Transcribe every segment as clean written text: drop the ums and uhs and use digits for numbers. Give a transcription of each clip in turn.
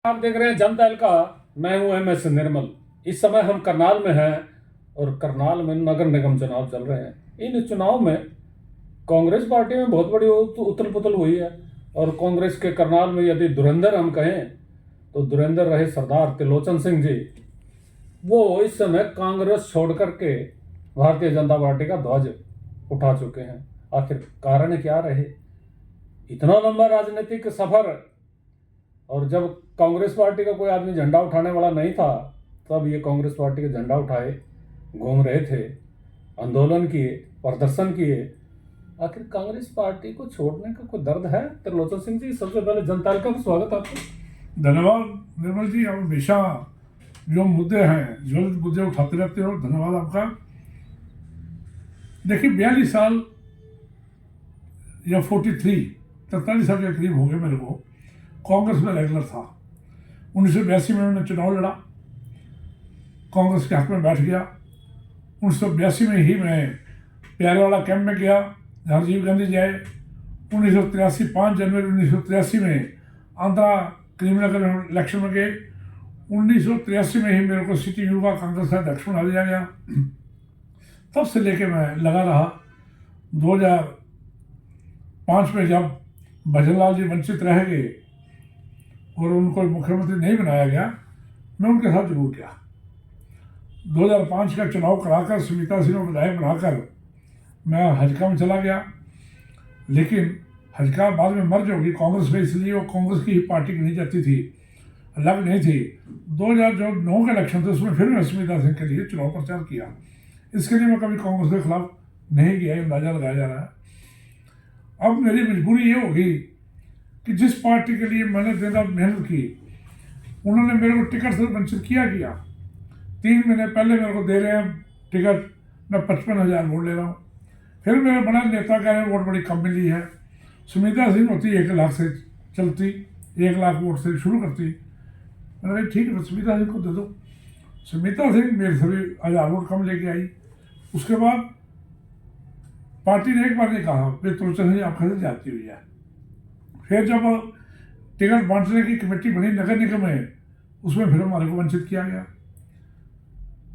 आप देख रहे हैं जनता दल का। मैं हूं एमएस निर्मल। इस समय हम करनाल में हैं और करनाल में नगर निगम चुनाव चल रहे हैं। इन चुनाव में कांग्रेस पार्टी में बहुत बड़ी उथल पुथल हुई है और कांग्रेस के करनाल में यदि धुरंधर हम कहें तो धुरंधर रहे सरदार त्रिलोचन सिंह जी। वो इस समय कांग्रेस छोड़ करके भारतीय जनता पार्टी का ध्वज उठा चुके हैं। आखिर कारण क्या रहे इतना लंबा राजनीतिक सफर? और जब कांग्रेस पार्टी का कोई आदमी झंडा उठाने वाला नहीं था तब ये कांग्रेस पार्टी के झंडा उठाए घूम रहे थे, आंदोलन किए, प्रदर्शन किए। आखिर कांग्रेस पार्टी को छोड़ने का कोई दर्द है? त्रिलोचन सिंह जी, सबसे पहले जनता दल का स्वागत आपको। धन्यवाद निर्मल जी। आप हमेशा जो मुद्दे हैं ज्वलित मुद्दे उठाते रहते हो, धन्यवाद आपका। देखिए 42 साल या 43 साल के करीब हो गए मेरे को कांग्रेस में रेगुलर था। 1982 में मैंने चुनाव लड़ा, कांग्रेस के हक में बैठ गया। 1982 में ही मैं प्यारेवाला कैंप में गया जहाँ राजीव गांधी जाए। 1983 5 जनवरी 1983 में आंध्रा करीमनगर इलेक्शन में गए। 1983 में ही मेरे को सिटी युवा कांग्रेस का अध्यक्ष बना दिया गया। तब से लेके मैं लगा रहा। 2005 में जब भजनलाल जी वंचित रह गए और उनको मुख्यमंत्री नहीं बनाया गया, मैं उनके साथ जरूर गया। 2005 का चुनाव कराकर सुमित्रा सिंह को विधायक बनाकर मैं हजका में चला गया। लेकिन हजका बाद में मर्ज होगी कांग्रेस में, इसलिए वो कांग्रेस की ही पार्टी की नहीं जाती थी, अलग नहीं थी। 2009 के इलेक्शन थे उसमें फिर मैं सुमित्रा सिंह के लिए चुनाव प्रचार किया। इसके लिए मैं कभी कांग्रेस के खिलाफ नहीं गया, अंदाजा लगाया जा रहा है। अब मेरी मजबूरी ये होगी कि जिस पार्टी के लिए मैंने दिन रात मेहनत की उन्होंने मेरे को टिकट से वंचित किया। 3 महीने पहले मेरे को दे रहे हैं टिकट, मैं 55,000 वोट ले रहा हूँ। फिर मेरे बड़ा नेता कह रहे हैं वोट बड़ी कम मिली है। सुमित्रा सिंह होती 1 लाख से चलती, 1 लाख वोट से शुरू करती। मैंने कहा ठीक है सुमित्रा सिंह को दे दो। सुमित्रा सिंह मेरे से भी 1000 वोट कम लेके आई। उसके बाद पार्टी ने एक बार नहीं कहा भाई त्रिलोचन सिंह आपके से जाती हुई है। फिर जब टिकट बांटने की कमेटी बनी नगर निगम में, उसमें फिर हमारे को वंचित किया गया।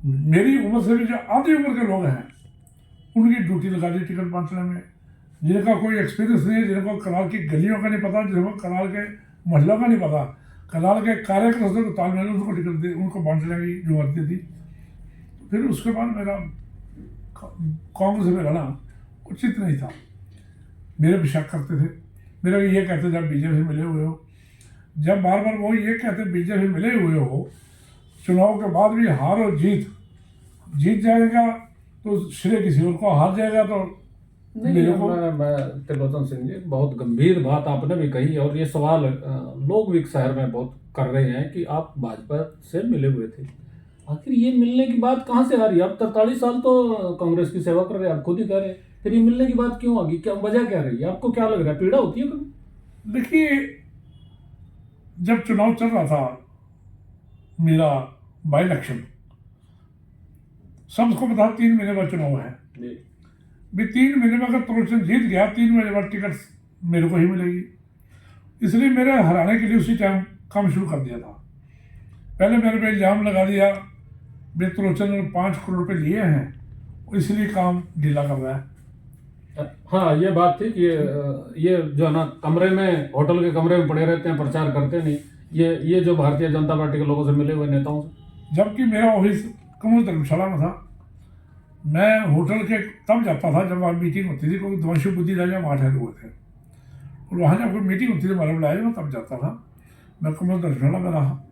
मेरी उम्र से भी जो आधी उम्र के लोग हैं उनकी ड्यूटी लगा दी टिकट बांटने में, जिनका कोई एक्सपीरियंस नहीं, जिनको कनाल की गलियों का नहीं पता, जिनको कनाल के मोहल्लों का नहीं पता, कनाल के कार्यकर्ताओं को तालमेल, उनको टिकट दे, उनको बांटने की जरूरत थी। फिर उसके बाद मेरा कांग्रेस में रहना उचित नहीं था। मेरे भी शक करते थे, मेरा भी ये कहते जब बीजेपी से मिले हुए हो, जब बार बार वो ये कहते बीजेपी से मिले हुए हो, चुनाव के बाद भी हार और जीत जाएगा तो श्रेय किसी और को, हार जाएगा तो नहीं। मैं त्रिलोचन सिंह जी, बहुत गंभीर बात आपने भी कही और ये सवाल लोग भी शहर में बहुत कर रहे हैं कि आप भाजपा से मिले हुए थे। आखिर ये मिलने की बात कहाँ से आ रही है? आप 43 साल तो कांग्रेस की सेवा कर रहे हैं, आप खुद ही कह रहे हैं, फिर ये मिलने की बात क्यों आ गई? क्या वजह क्या रही है? आपको क्या लग रहा है, पीड़ा होती है कभी? देखिए जब चुनाव चल रहा था मेरा बाई इलेक्शन, सबको पता 3 महीने बाद चुनाव है भी। 3 महीने में अगर त्रिलोचन जीत गया, 3 महीने बाद टिकट मेरे को ही मिलेगी। इसलिए मेरे हराने के लिए उसी टाइम काम शुरू कर दिया था। पहले मेरे पे इल्जाम लगा दिया भी त्रिलोचन ने 5 करोड़ रुपए लिए हैं इसलिए काम ढीला कर रहा है। हाँ, ये बात थी कि ये जो है ना कमरे में, होटल के कमरे में पड़े रहते हैं, प्रचार करते नहीं। ये जो भारतीय जनता पार्टी के लोगों से मिले हुए नेताओं से, जबकि मेरा ऑफिस कमल धर्मशाला में था। मैं होटल के तब जाता था जब वहाँ मीटिंग होती थी, क्योंकि द्वंशु बुद्धि राजा वहाँ ठहरे हुए थे और वहाँ जब कोई मीटिंग होती थी हमारे बुलाए, मैं तब जाता था। मैं कमल धर्मशाला में रहा।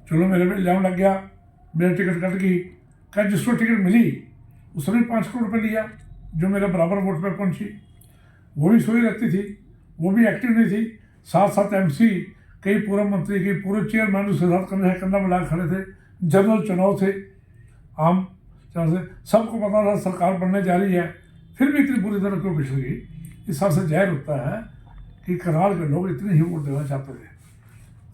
चलो मेरे पे इल्जाम लग गया, मेरी टिकट कट गई। क्या जिसको टिकट मिली उसने 5 करोड़ रुपये लिया, जो मेरे बराबर वोट पर पहुँची। वो भी सोई रहती थी, वो भी एक्टिव नहीं थी। 7 MC, कई पूर्व मंत्री, कई पूर्व चेयरमैन उसके साथ कंधा मिला खड़े थे। जनरल चुनाव थे, आम चुनाव से सबको पता था सरकार बनने जा रही है, फिर भी इतनी बुरी तरह क्यों पिछड़ गई। इस सबसे जाहिर होता है कि करनाल के लोग इतने ही वोट देना चाहते थे।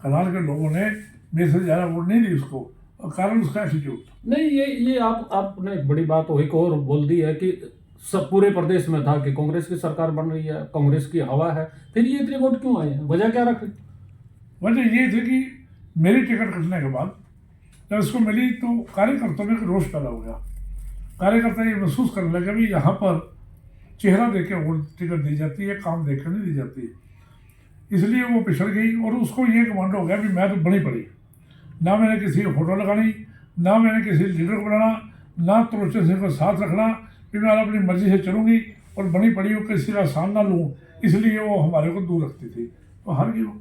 करनाल के लोगों ने मेरे से ज़्यादा वोट नहीं दी उसको, और कारण उसका एटीट्यूड। नहीं, ये आपने बड़ी बात वही को और बोल दी है कि सब पूरे प्रदेश में था कि कांग्रेस की सरकार बन रही है, कांग्रेस की हवा है, फिर ये इतने वोट क्यों आए हैं? वजह क्या रखी? वजह ये थी कि मेरी टिकट कटने के बाद जब इसको मिली तो कार्यकर्ताओं में एक रोष पैदा हो गया। कार्यकर्ता ये महसूस करने लगे भी यहाँ पर चेहरा देख के वोट टिकट दी जाती है, काम देख कर नहीं दी जाती। इसलिए वो पिछड़ गई और उसको ये कमांड हो गया भी मैं तो बनी पड़ी, ना मैंने किसी की फोटो लगानी, ना मैंने किसी लीडर को बनाना, ना त्रोचन सिंह को साथ रखना, कि मैं अपनी मर्जी से चलूँगी और बनी पड़ी हो किसी का साथ ना लूँ। इसलिए वो हमारे को दूर रखती थी, तो हार गई वो।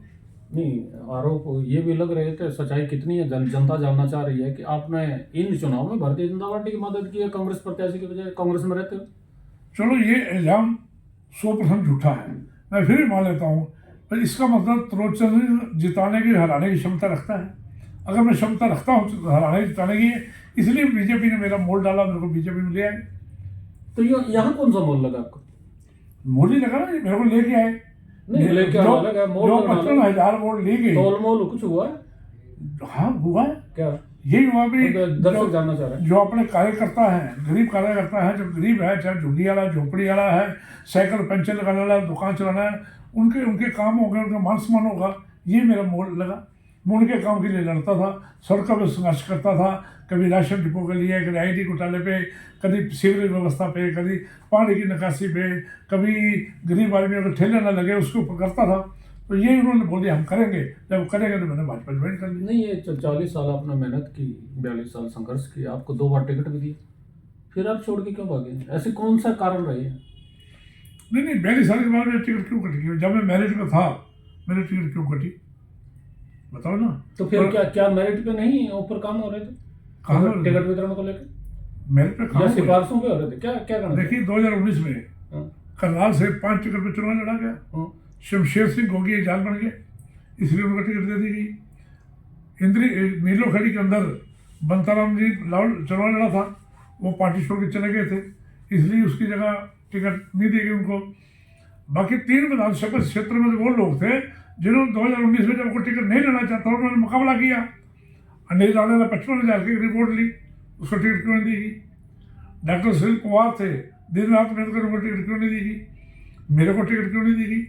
नहीं, आरोप ये भी लग रहे थे, सच्चाई कितनी है जनता जानना चाह रही है कि आपने इन चुनाव में भारतीय जनता पार्टी की मदद की है कांग्रेस प्रत्याशी के बजाय, कांग्रेस में रहते हो। चलो ये इल्ज़ाम 100% झूठा है, मैं फिर भी मान लेता हूँ, पर इसका मतलब त्रोचन सिंह जिताने की हराने की क्षमता रखता है। अगर मैं क्षमता रखता हूँ हराने जिताने की, इसलिए बीजेपी ने मेरा मोल डाला, मेरे को बीजेपी में ले आए। तो यहाँ कौन सा मोल लगा आपको? मोदी लगा ना, मेरे को लेके आए। नहीं, लेके आना अलग है, मोल जो लगाना अलग 55,000 वोट ली गई, तोल मोल कुछ हुआ है हाँ हुआ है। क्या? यही हुआ भी, दर्शक जानना चाह रहे हैं। जो अपने कार्यकर्ता हैं, गरीब कार्यकर्ता है, जो गरीब है, चाहे झुग्गी वाला, झोपड़ी वाला है, साइकिल पंचर लगाने वाला, दुकान चलाना है, उनके काम हो गए, उनका मान सम्मान होगा, ये मेरा मोल लगा। मैं उनके काम के लिए लड़ता था, सड़कों पर संघर्ष करता था, कभी राशन डिपो के लिए, कभी ID घोटाले पे, कभी सीवरेज व्यवस्था पे, कभी पानी की निकासी पे, कभी गरीब आदमियों को ठेले न लगे उसके ऊपर करता था। तो यही उन्होंने बोल दिया हम करेंगे, जब करेंगे तो मैंने भाजपा ज्वाइन कर ली। नहीं, ये 40 साल आपने मेहनत की, 42 साल संघर्ष किया, आपको 2 बार टिकट भी दी, फिर आप छोड़ के क्यों भागे? ऐसे कौन सा कारण रहे हैं? नहीं 42 साल के बाद मेरी टिकट क्यों कटी? जब मैं मैरिज में था मेरी टिकट क्यों कटी, बताओ ना। तो फिर क्या मेरिट पे नहीं ऊपर काम हो रहे थे कहाँ टिकट वितरण को लेकर, मेरिट पे या कहाँ हुए? सिफारिशों पे हो रहे थे? क्या क्या करना? देखिए 2019 में हाँ, करनाल से 5 टिकट पे चुनाव लड़ा गया, हाँ, शमशेर सिंह गोगी एजाज बन गए, इसलिए उनको टिकट दे दी गई। नीलो खड़ी के अंदर बंताराम जी चुनाव लड़ा था, वो पार्टी छोड़ के चले गए थे, इसलिए उसकी जगह टिकट नहीं दी गई उनको। बाकी 3 विधानसभा क्षेत्र में वो लोग थे जिन्होंने 2019 में जब उनको टिकट नहीं लेना चाहता उन्होंने मुकाबला किया। अनिल राणे ने 55,000 की रिपोर्ट ली, उसको टिकट क्यों नहीं दी गई? डॉक्टर सुनील पवार थे, दिन रात मेहनत कर उनको टिकट क्यों नहीं दी गई? मेरे को टिकट क्यों नहीं दी गई?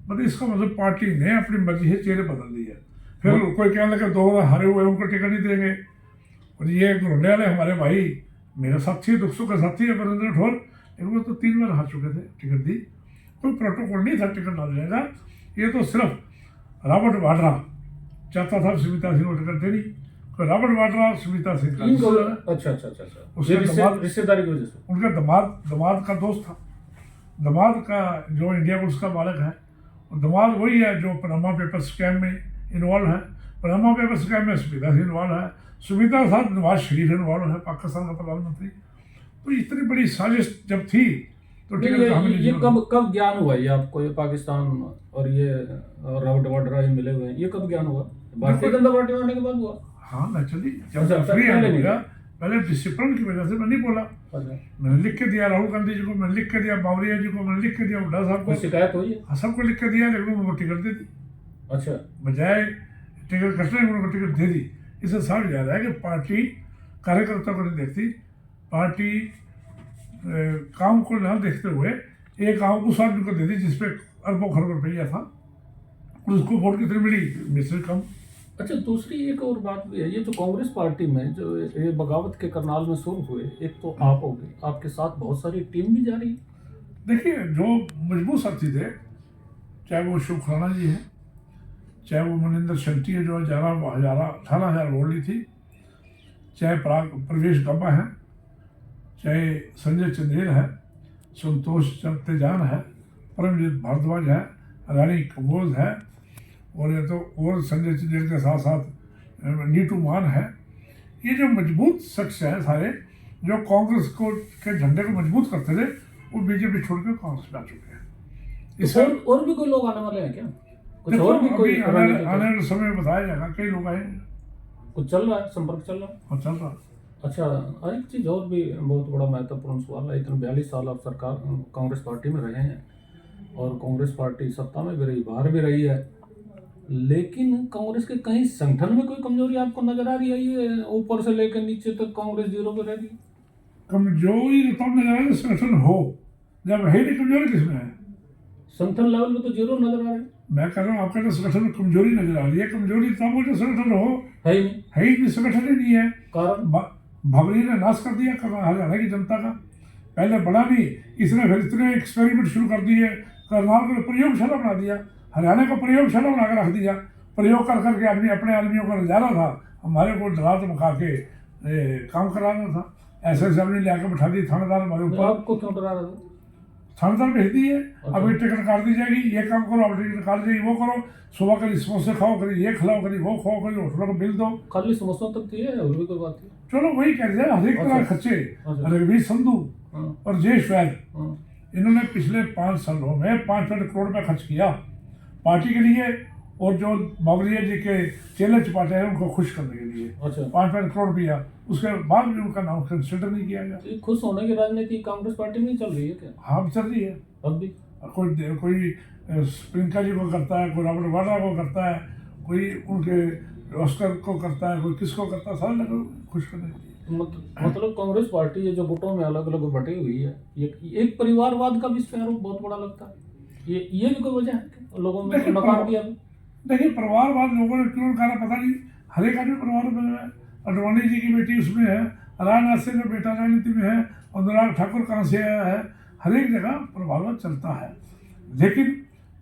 मतलब इसका मतलब पार्टी ने अपनी मर्जी से चेहरे बदल दिए। फिर कोई कहने लगा 2 हारे हुए उनको टिकट नहीं देंगे। और ये घुरने वाले हमारे भाई मेरे साथी, दुख सुख का साथी है वीरेंद्र राठौर, लेकिन वो तो 3 बार हार चुके थे, टिकट दी, कोई प्रोटोकॉल नहीं था टिकट ना देने का। ये तो सिर्फ रॉबर्ट वाड्रा चाहता था सुमिता सिंह को टिकट देनी, तो रॉबर्ट वाड्रा सुमिता सिंह का अच्छा, उसका रिश्तेदारी की वजह से उनका दामाद का दोस्त था, दामाद का जो इंडिया पुलिस का मालिक है, और दामाद वही है जो पनामा पेपर स्कैम में इन्वॉल्व है। पनामा पेपर स्कैम में सुमिता सिंह इन्वॉल्व है, सुमिता के साथ नवाज शरीफ इन्वॉल्व है, पाकिस्तान का प्रधानमंत्री। तो इतनी बड़ी साजिश जब थी तो ये कब ज्ञान हुआ ये आपको, ये पाकिस्तान और ये रॉबर्ट वाड्रा मिले हुए हैं, ये कब ज्ञान हुआ? भारतीय जनता पार्टी में आने के बाद हुआ? हाँ नेचुरली, जब फ्री हैंड हुआ, पहले डिसिप्लिन की वजह से मैं नहीं बोला। मैंने लिख के दिया राहुल गांधी जी को, मैंने लिख के दिया बावरिया जी को, मैंने लिख के दिया हुड्डा साहब को, शिकायत हुई है? हाँ सबको लिख के दिया, लेकिन उनको टिकट दे दी। अच्छा, बजाय टिकट कटने में उनको टिकट दे दी। इससे समझ जा रहा है कि पार्टी कार्यकर्ता को नहीं देखती, पार्टी काम को ना देखते हुए एक काम उस आदमी को दे दी जिसपे अरबों खरबों रुपया था, उसको वोट कितनी मिली, मिसरी कम। अच्छा, दूसरी एक और बात भी है, ये जो कांग्रेस पार्टी में जो ये बगावत के करनाल में शुरू हुए, एक तो आप हो गए, आपके साथ बहुत सारी टीम भी जा रही है। देखिए जो मजबूत साथी थे, चाहे वो शिव खुराना जी हैं, चाहे वो मनिंदर शक्ति है जो 18,000 वोट ली थी, चाहे प्रवेश गब्बा है, चाहे संजय चंदेल है, संतोष तेजान है, परमजीत भारद्वाज है, रानी कबोज है, और ये तो और संजय चंदेल के साथ साथ नीतू मान है। ये जो मजबूत शख्स हैं सारे जो कांग्रेस को के झंडे को मजबूत करते थे, वो बीजेपी छोड़ के कांग्रेस में आ चुके हैं। इस और भी कोई लोग आने वाले हैं क्या? कुछ और भी कोई आने वाले समय में बताया जाएगा, कई लोग आएंगे, कुछ चल रहा है, संपर्क चल रहा है? और चल रहा। अच्छा, एक चीज़ और भी बहुत बड़ा महत्वपूर्ण सवाल है, इतने 42 साल आप सरकार कांग्रेस पार्टी में रहे हैं और कांग्रेस पार्टी सत्ता में भी रही, बाहर भी रही है, लेकिन कांग्रेस के कहीं संगठन में कोई कमजोरी आपको नजर आ रही है? ये ऊपर से लेकर नीचे तक कांग्रेस जीरो पे रह रही है। कमजोरी तब नजर आ रही है संगठन हो, जब है नहीं, कमजोरी किसमें है? संगठन लेवल पे तो जीरो नजर आ रहे हैं। मैं कह रहा हूँ आपके तो संगठन में कमजोरी नजर आ रही है। कमजोरी तब हो जो संगठन हो, है ही नहीं। है ही नहीं, संगठन ही नहीं है। कारण भवरी ने नाश कर दिया हरियाणा की जनता का। पहले बड़ा नहीं, इसने फिर इतने एक्सपेरिमेंट शुरू कर दिए, करनाल को प्रयोगशाला बना दिया, हरियाणा को प्रयोगशाला बना कर रख दिया। प्रयोग कर करके आदमी अपने आदमियों को जा रहा था, हमारे को डरा धमका के काम कराना था। ऐसे आदमी ले आकर बैठा दी थानेदार हमारे ऊपर। आपको क्यों डरा रहा था? थानेदार भेज दी है, अभी टिकट काट दी जाएगी, ये काम करो, अब टिकट काट देगी, वो करो, सुबह कभी समोसे खाओ, कभी ये खिलाओ, कभी वो खाओ, कभी होटलों को बिल दो। खाली समोसों तक थी और भी कोई बात नहीं। चलो वही कह रहे हैं, हर एक तरह खर्चे। रघुवीर संधू और जयेश वैद, इन्होंने पिछले 5 सालों में 5 करोड़ रुपया खर्च किया पार्टी के लिए, और जो बाबरिया जी के चेले चपाटे हैं उनको खुश करने के लिए। 5 करोड़ रुपया, उसके बाद भी उनका नाम कंसिडर नहीं किया गया। खुश होने की राजनीति कांग्रेस पार्टी में नहीं चल रही है क्या? हाँ चल रही है अब भी। कोई प्रियंका जी को करता है, कोई रॉबर्ट वाड्रा को करता है, कोई उनके ऑस्कर को करता है, कोई किसको करता है, सारे लोग खुश करने के लिए। मतलब कांग्रेस पार्टी ये जो गुटों में अलग अलग बटी हुई है, ये एक परिवारवाद का भी इस पे आरोप बहुत बड़ा लगता है। ये भी कोई वजह है कि लोगों में नकार दिया? देखिए, परिवारवाद लोगों ने क्यों कहा पता नहीं, हर एक आदमी परिवार में है। अडवाणी जी की बेटी उसमें है, राजनाथ सिंह का बेटा राजनीति में है, अनुराग ठाकुर कहाँ से आया है, हर एक जगह परिवारवाद चलता है। लेकिन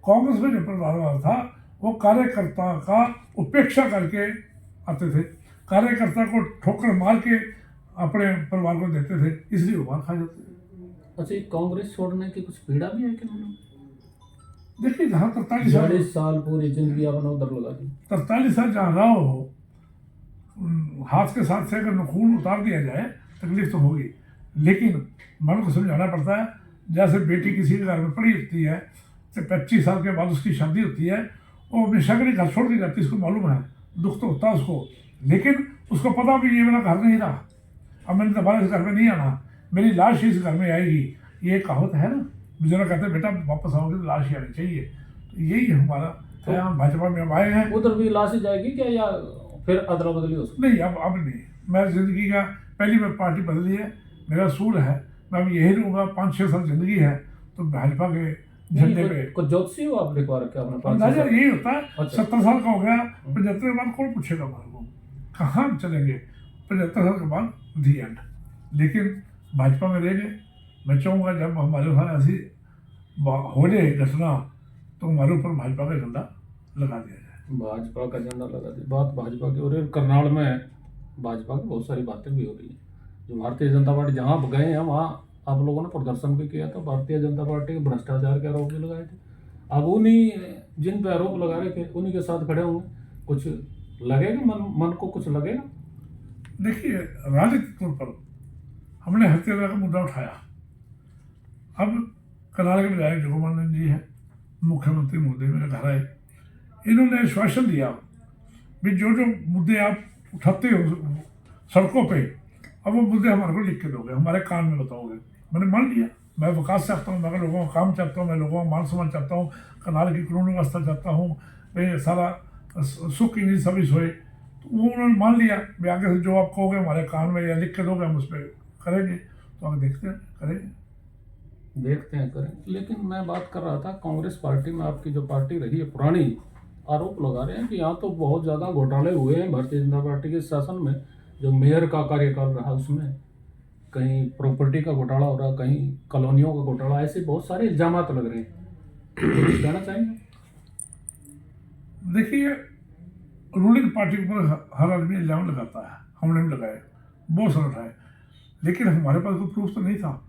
कांग्रेस में जो परिवारवाद था वो कार्यकर्ता का उपेक्षा करके आते थे, कार्यकर्ता को ठोकर मार के अपने परिवार को देते थे, इसलिए वो मार खा जाते थे। अच्छा, ये कांग्रेस छोड़ने की कुछ पीड़ा भी है क्या? देखिए, जहाँ 43 साल पूरी जिंदगी आपने उधर लगा दी, 43 साल जहाँ रहा हो, हाथ के साथ से अगर नखून उतार दिया जाए तकलीफ तो होगी, लेकिन मन को समझाना पड़ता है। जैसे बेटी किसी के घर में पड़ी होती है तो 25 साल के बाद उसकी शादी होती है, वो हमेशा के लिए घर छोड़ के जाती है, उसको मालूम है, दुख तो होता है उसको, लेकिन उसको पता भी ये मेरा घर नहीं रहा, अब मैंने दोबारा इस घर में नहीं आना, मेरी लाश ही इस घर में आएगी। ये कहावत है ना, बुजुर्ग कहते हैं बेटा वापस आओगे तो लाश ही आनी चाहिए। तो यही हमारा है, हम भाजपा में अब आए हैं। उधर भी लाश ही जाएगी क्या, या फिर अदला बदली हो सकती? नहीं, अब नहीं। मैं जिंदगी का पहली बार पार्टी बदली है, मेरा सूल है, मैं अब यही रहूँगा। 5-6 साल जिंदगी है तो भाजपा के झंडे पे। कुछ ज्योतिषी हो आप लिखवा रखे आपने? अंदाजा यही होता है। अच्छा। 70 साल का हो गया, 75 के बाद कौन पूछेगा हमारे को, कहाँ चलेंगे? 75 साल के बाद दी एंड। लेकिन भाजपा में रहेंगे। मैं चाहूँगा जब हमारे साथ ऐसी हो जाए घटना तो हमारे ऊपर भाजपा का झंडा लगा दिया जाए। भाजपा का झंडा लगा दिया, बात भाजपा की। और करनाल में भाजपा की बहुत सारी बातें भी हो रही हैं। जो भारतीय जनता पार्टी जहाँ गए हैं वहाँ आप लोगों ने प्रदर्शन भी किया था, भारतीय जनता पार्टी के भ्रष्टाचार के आरोप भी लगाए थे। अब उन्हीं जिन पे आरोप लगा रहे थे उन्हीं के साथ खड़े होंगे, कुछ लगेगा मन को कुछ लगेगा? देखिए, राजनीतिक तौर पर हमने हत्या का मुद्दा उठाया। अब करनाल के विधायक जगमोहन जी हैं, मुख्यमंत्री महोदय मेरे घर आए, इन्होंने आश्वासन दिया भी जो मुद्दे आप उठाते हो सड़कों पे, अब वो मुद्दे हमारे को लिख के दोगे, हमारे कान में बताओगे। मैंने मान लिया, मैं विकास चाहता हूँ, मैं लोगों का काम चाहता हूँ, मैं लोगों का मान सम्मान चाहता हूँ, करनाल की कानून व्यवस्था चाहता हूँ, भाई सारा सुख इन्हीं सभी सोए। तो वो उन्होंने मान लिया भाई आगे से जो आप कहोगे हमारे कान में या लिख के दोगे हम उस पर करेंगे। तो आगे देखते हैं, करेंगे। लेकिन मैं बात कर रहा था कांग्रेस पार्टी में, आपकी जो पार्टी रही है पुरानी, आरोप लगा रहे हैं कि यहाँ तो बहुत ज़्यादा घोटाले हुए हैं भारतीय जनता पार्टी के शासन में। जो मेयर का कार्यकाल रहा उसमें कहीं प्रॉपर्टी का घोटाला हो रहा, कहीं कॉलोनियों का घोटाला, ऐसे बहुत सारे इल्जाम लग रहे हैं। कुछ कहना चाहेंगे? देखिए, रूलिंग पार्टी के ऊपर हर आदमी इल्जाम लगाता है, हमने भी लगाए, बहुत सारे उठाए, लेकिन हमारे पास कोई प्रूफ तो नहीं था।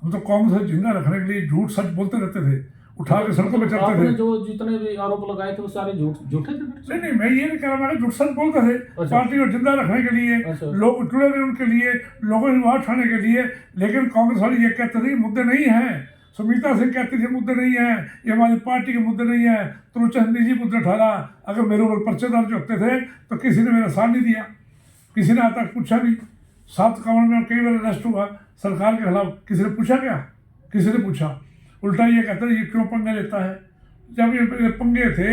हम तो कांग्रेस जिंदा रखने के लिए झूठ सच बोलते रहते थे, उठा के सड़कों पे चलते थे। जो जितने भी आरोप लगाए थे वो सारे झूठे थे? नहीं, मैं ये नहीं कह रहा, मैं झूठ सच बोलते थे। पार्टी को जिंदा रखने के लिए लोग चुने थे, उनके लिए लोगों ने वहां उठाने के लिए। लेकिन कांग्रेस वाले ये कहते थे मुद्दे नहीं हैं, सुमिता सिंह कहती थी मुद्दे नहीं है, ये हमारी पार्टी के मुद्दे नहीं है, तो चंद निजी मुद्दे उठाना। अगर मेरे ऊपर पर्चे दर्ज होते थे तो किसी ने मेरा साथ नहीं दिया, किसी ने आज तक पूछा नहीं। 751 में कई बार अरेस्ट हुआ सरकार के खिलाफ, किसी ने पूछा क्या? किसी ने पूछा? उल्टा ये कहता है ये क्यों पंगे लेता है, जब ये पंगे थे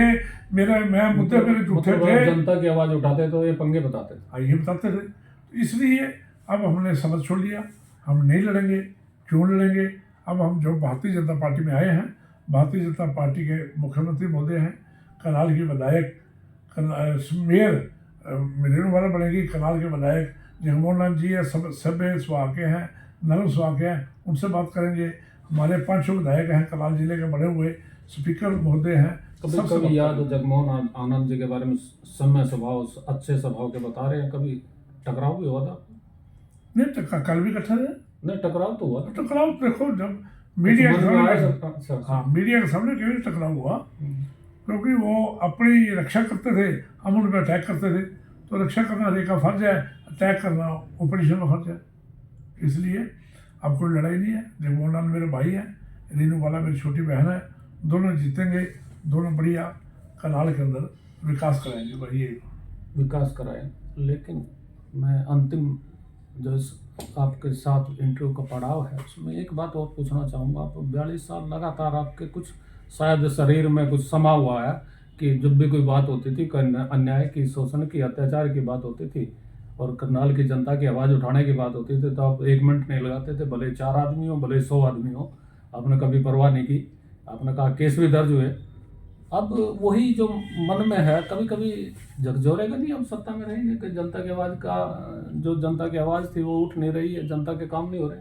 मैं मुद्दे मेरे झूठे थे। जनता की आवाज उठाते तो ये पंगे बताते थे, ये बताते थे। इसलिए अब हमने समझ छोड़ लिया, हम नहीं लड़ेंगे। क्यों लड़ेंगे? अब हम जो भारतीय जनता पार्टी में आए हैं भारतीय जनता पार्टी के मुख्यमंत्री महोदय हैं। करनाल की विधायक मेयर रेणुवाला बनेगी। करनाल के विधायक जगमोहन लाल जी है, सब सभ्य स्वभाव के हैं, नरम स्वभाव के हैं, उनसे बात करेंगे। हमारे 5 विधायक हैं करनाल जिले के बने हुए, स्पीकर महोदय हैं। कभी कभी याद जगमोहन आनंद जी के बारे में समय स्वभाव, अच्छे स्वभाव के बता रहे हैं, कभी टकराव भी हुआ था? नहीं, कल भी इकट्ठा है। नहीं, टकराव तो हुआ था। टकराव देखो, जब मीडिया के सामने, अच्छा, हाँ, मीडिया के सामने केवल टकराव हुआ, क्योंकि वो अपनी रक्षा करते थे, हम उन पर अटैक करते थे। तो रक्षा करना हर एक का फर्ज है, अटैक करना ओपोजिशन का फर्ज है। इसलिए अब कोई लड़ाई नहीं है। जगमोहन लाल मेरे भाई हैं, रेणुवाला मेरी छोटी बहन है, दोनों जीतेंगे, दोनों बढ़िया करनाल के अंदर विकास कराएंगे। वही विकास कराएं। लेकिन मैं अंतिम जो आपके साथ इंटरव्यू का पड़ाव है उसमें एक बात और पूछना चाहूँगा। आप 42 साल लगातार आपके कुछ शायद शरीर में कुछ समा हुआ है कि जब भी कोई बात होती थी, कोई अन्याय की, शोषण की, अत्याचार की बात होती थी और करनाल की जनता की आवाज़ उठाने की बात होती थी, तो आप 1 मिनट नहीं लगाते थे, भले 4 आदमी हो, भले 100 आदमी हो, आपने कभी परवाह नहीं की। आपने कहा केस भी दर्ज हुए। अब वही जो मन में है, कभी कभी झकझोरेगा नहीं, हम सत्ता में रहेंगे कि जनता की आवाज़ का, जो जनता की आवाज़ थी वो उठ नहीं रही है, जनता के काम नहीं हो रहे?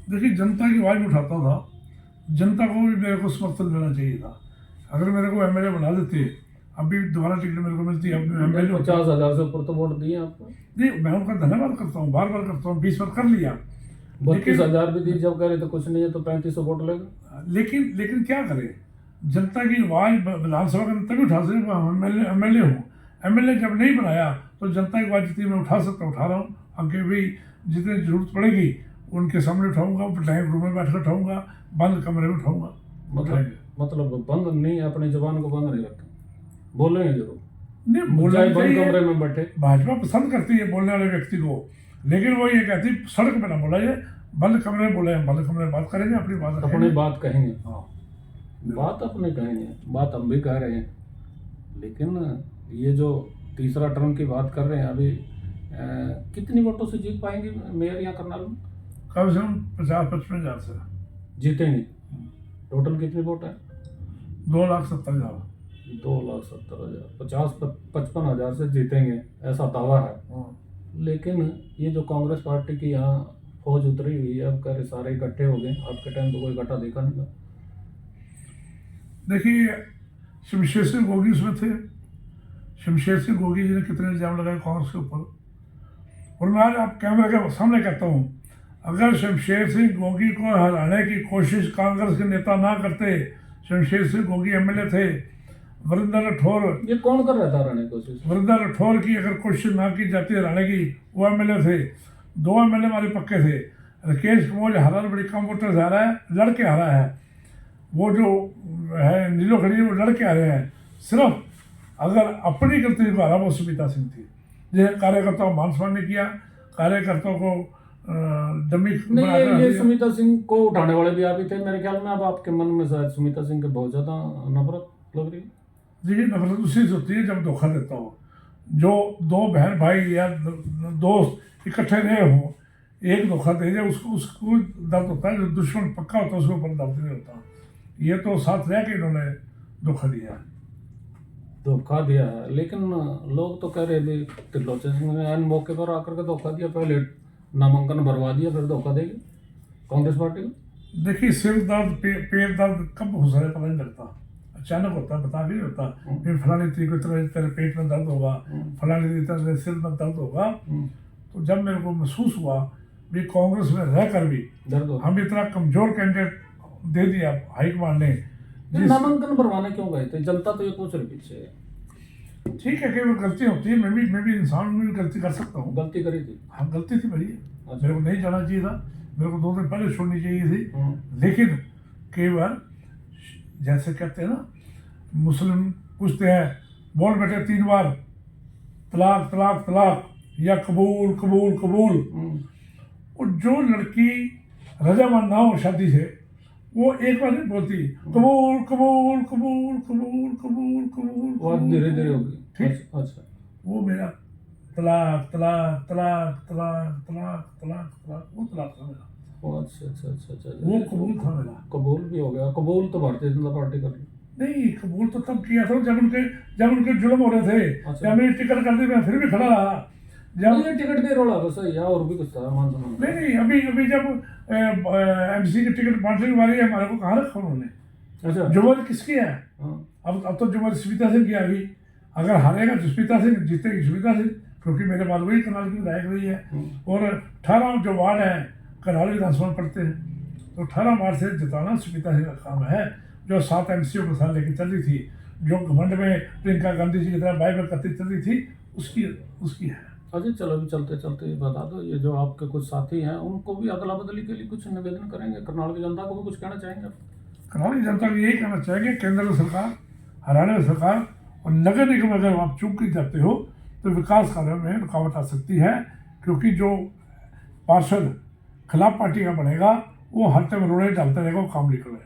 देखिए, जनता की आवाज़ उठाता था, जनता को भी मेरे को समर्थन देना चाहिए था। अगर मेरे को एमएलए बना देते, अभी दोबारा टिकट मेरे को मिलती, अब एमएलए 50,000 से ऊपर तो वोट दिए आपको। नहीं, मैं उनका धन्यवाद करता हूँ, बार बार करता हूँ, 20 बार कर लिया। 32,000 भी दी, जब करे तो कुछ नहीं है तो 3500 वोट लेगा। लेकिन क्या करें, जनता की आवाज़ विधानसभा के अंदर तभी उठा सकते। एमएलए हूँ, एमएलए जब नहीं बनाया तो जनता की आवाज़ जितनी मैं उठा सकता उठा रहा हूँ। आगे भी जितनी जरूरत पड़ेगी उनके सामने उठाऊंगा, ड्राइंग रूम में बैठ कर उठाऊंगा, बंद कमरे में उठाऊंगा। मतलब बंद नहीं, अपनी जुबान को बंद नहीं रखें, बोलेंगे जरूर। नहीं, बोलना बंद कमरे में बैठे। भाजपा पसंद करती है बोलने वाले व्यक्ति को, लेकिन वो ये कहती सड़क पे ना बोला जाए, बंद कमरे में बोले, बंद कमरे में बात करेंगे, अपनी बात अपनी बात कहेंगे। हाँ, बात अपने कहेंगे, बात हम भी कह रहे हैं। लेकिन ये जो तीसरा टर्म की बात कर रहे हैं अभी, कितनी वोटों से जीत पाएंगे मेयर यहाँ करनाल में? कम से कम 50-55 हज़ार से जीतेंगे। टोटल कितनी वोट है? 2,70,000। 2,70,000, 50-55 हज़ार से जीतेंगे, ऐसा दावा है। लेकिन ये जो कांग्रेस पार्टी की यहाँ फौज उतरी हुई है, अब कह रहे सारे इकट्ठे हो गए, आपके टाइम तो कोई इकट्ठा देखा नहीं था। देखिए, शमशेर सिंह गोगी उसमें थे। शमशेर सिंह गोगी जी ने कितने इल्जाम लगाए कांग्रेस के ऊपर, और मैं आज आप कैमरे के सामने कहता हूँ, अगर शमशेर सिंह गोगी को हराने की कोशिश कांग्रेस के नेता ना करते, शमशेर सिंह गोगी एमएलए थे, वरिंदर राठौर, ये कौन कर रहा था हराने की कोशिश? वरिंदर राठौर की अगर कोशिश ना की जाती हराने की, वो एमएलए थे। 2 एमएलए हमारे पक्के थे। राकेश कुमार हरा बड़ी कम वोटर से हारा है, लड़के हारा है। वो जो है नीलो खड़ी, वो लड़के आ रहे हैं। सिर्फ अगर अपनी गलती को हारा वो सुमिता सिंह थी, जिन्हें कार्यकर्ताओं मान सम्मान नहीं किया, कार्यकर्ताओं को डमी नहीं। ये सुमिता सिंह को उठाने वाले भी आप ही थे मेरे ख्याल में। अब आपके मन में शायद सुमिता सिंह के बहुत ज्यादा नफरत लग रही है। देखिए, नफरत उसी से होती है जब धोखा देता हो। जो 2 बहन भाई या दोस्त इकट्ठे रहे हो, एक धोखा दे जाए, उसको दर्द होता है। जो दुश्मन पक्का होता है उसके ऊपर दर्द नहीं होता। ये तो साथ रह के इन्होंने धोखा दिया है। लेकिन लोग तो कह रहे थे त्रिलोचन सिंह ने अन्य मौके पर आकर के धोखा दिया, पहले नामांकन भरवा दिया, फिर धोखा देगी कांग्रेस पार्टी को। देखिए, सिर दर्द, पेट दर्द कब हो सकता है पता नहीं लगता, अचानक होता है, बता नहीं होता। फिर फलानी तरीके तेरे पेट में दर्द होगा, फलानी तरह सिर में दर्द होगा। तो जब मेरे को महसूस हुआ भी कांग्रेस में रहकर भी दर्द होगा, हम इतना कमजोर कैंडिडेट दे दिया हाईकमान ने। नामांकन भरवाने क्यों गए थे? जनता तो ये पूछ रही पीछे। ठीक है कि वो गलती होती है, मैं भी इंसान में भी गलती कर सकता हूँ। गलती करी थी? हाँ, गलती थी मेरी। मेरे को नहीं जाना चाहिए था, मेरे को 2 दिन पहले छोड़नी चाहिए थी। लेकिन कई बार जैसे कहते हैं ना, मुस्लिम पूछते हैं, बोल बेटे 3 बार तलाक तलाक तलाक, या कबूल कबूल कबूल। और जो लड़की रजामंद ना हो शादी से, वो एक बार नहीं बोलती कबूल कबूल कबूल कबूल कबूल कबूल, वो धीरे धीरे होगी। ठीक। अच्छा, वो मेरा तलाक तलाक तलाक तलाक तलाक तलाक तलाक, वो तलाक था मेरा। अच्छा अच्छा अच्छा अच्छा वो कबूल था मेरा। कबूल भी हो गया। कबूल तो भारतीय जनता पार्टी कर ली। नहीं, कबूल तो तब किया था जब उनके जुल्म हो रहे थे। अच्छा। जब मेरी टिकट कर दी, मैं फिर भी खड़ा रहा। नहीं, जब ये टिकट दे रोला बस है या और भी कुछ था मान सम्मान का? नहीं, अभी अभी जब एमसी की टिकट बांटने की बारी है, हमारे को कहाँ रखा उन्होंने? अच्छा। जुम्मन किसकी है? हाँ। अब तो जुम्मन स्मिता सिंह की आ गई। अगर हारेगा तो स्मिता सिंह, जीतेगी स्मिता सिंह, क्योंकि मेरे बाद वही करनाल की विधायक रही है। और 18 जो वार्ड है करनाल विधानसभा में पड़ते हैं, तो 18 वार्ड से जिताना स्मिता सिंह का काम है, जो 7 एमसीओ के साथ लेकर चल रही थी, जो घमंड में प्रियंका गांधी जी की तरह बाइबल करती चल रही थी, उसकी है। अजय चलो अभी चलते चलते बता दो, ये जो आपके कुछ साथी हैं उनको भी अदला बदली के लिए कुछ निवेदन करेंगे? करनाल की जनता को भी कुछ कहना चाहेंगे आप? करनाल की जनता को यही कहना चाहेंगे, केंद्र सरकार, हरियाणा सरकार और नगर निगम अगर आप चूक ही जाते हो तो विकास कार्यों में रुकावट आ सकती है, क्योंकि जो पार्षद खिलाफ पार्टी का बनेगा वो हर टाइम रोड़े डालते रहेगा, वो काम नहीं करेगा।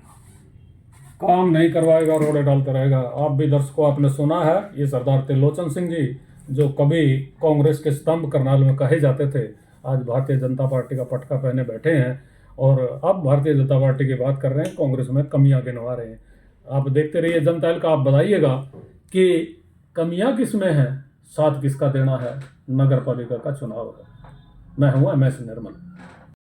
काम नहीं करवाएगा, रोड़े डालता रहेगा। आप भी दर्शकों आपने सुना है, ये सरदार त्रिलोचन सिंह जी जो कभी कांग्रेस के स्तंभ करनाल में कहे जाते थे, आज भारतीय जनता पार्टी का पटका पहने बैठे हैं और अब भारतीय जनता पार्टी की बात कर रहे हैं, कांग्रेस में कमियां गिनवा रहे हैं। आप देखते रहिए जनता दल का, आप बताइएगा कि कमियां किस में हैं, साथ किसका देना है। नगर पालिका का चुनाव है। मैं हूं MS निर्मल।